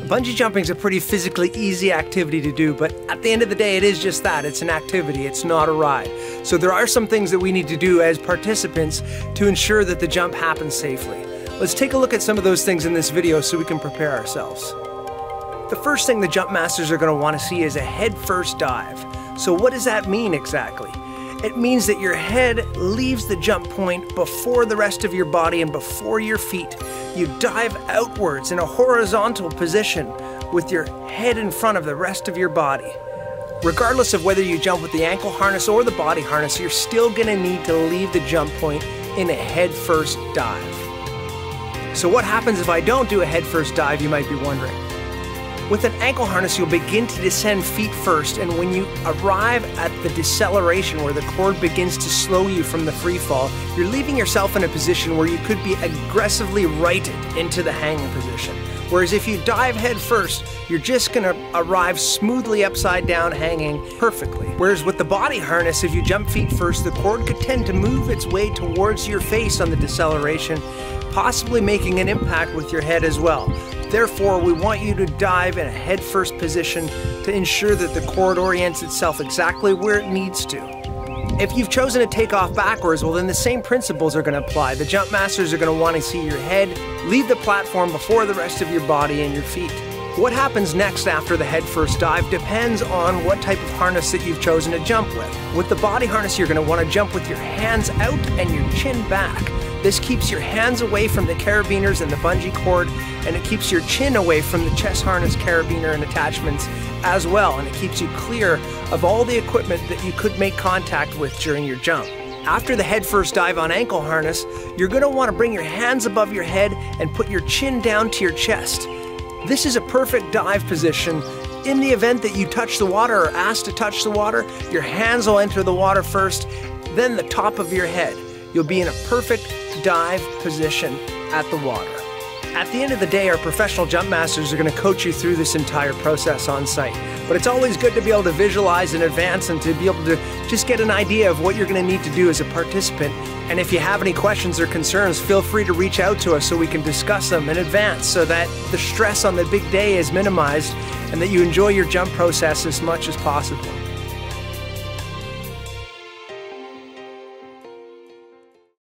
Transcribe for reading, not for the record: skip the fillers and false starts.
Bungee jumping is a pretty physically easy activity to do, but at the end of the day, it is just that. It's an activity, it's not a ride. So there are some things that we need to do as participants to ensure that the jump happens safely. Let's take a look at some of those things in this video so we can prepare ourselves. The first thing the jump masters are going to want to see is a head-first dive. So what does that mean exactly? It means that your head leaves the jump point before the rest of your body and before your feet. You dive outwards in a horizontal position with your head in front of the rest of your body. Regardless of whether you jump with the ankle harness or the body harness, you're still going to need to leave the jump point in a head-first dive. So what happens if I don't do a head-first dive, you might be wondering. With an ankle harness, you'll begin to descend feet first, and when you arrive at the deceleration where the cord begins to slow you from the free fall, you're leaving yourself in a position where you could be aggressively righted into the hanging position. Whereas if you dive head first, you're just going to arrive smoothly upside down hanging perfectly. Whereas with the body harness, if you jump feet first, the cord could tend to move its way towards your face on the deceleration, possibly making an impact with your head as well. Therefore, we want you to dive in a head-first position to ensure that the cord orients itself exactly where it needs to. If you've chosen to take off backwards, well then the same principles are going to apply. The jump masters are going to want to see your head leave the platform before the rest of your body and your feet. What happens next after the head-first dive depends on what type of harness that you've chosen to jump with. With the body harness, you're going to want to jump with your hands out and your chin back. This keeps your hands away from the carabiners and the bungee cord, and it keeps your chin away from the chest harness, carabiner, and attachments as well, and it keeps you clear of all the equipment that you could make contact with during your jump. After the head-first dive on ankle harness, you're going to want to bring your hands above your head and put your chin down to your chest. This is a perfect dive position. In the event that you touch the water or asked to touch the water, your hands will enter the water first, then the top of your head. You'll be in a perfect dive position at the water. At the end of the day, our professional jump masters are going to coach you through this entire process on site. But it's always good to be able to visualize in advance and to be able to just get an idea of what you're going to need to do as a participant. And if you have any questions or concerns, feel free to reach out to us so we can discuss them in advance so that the stress on the big day is minimized and that you enjoy your jump process as much as possible.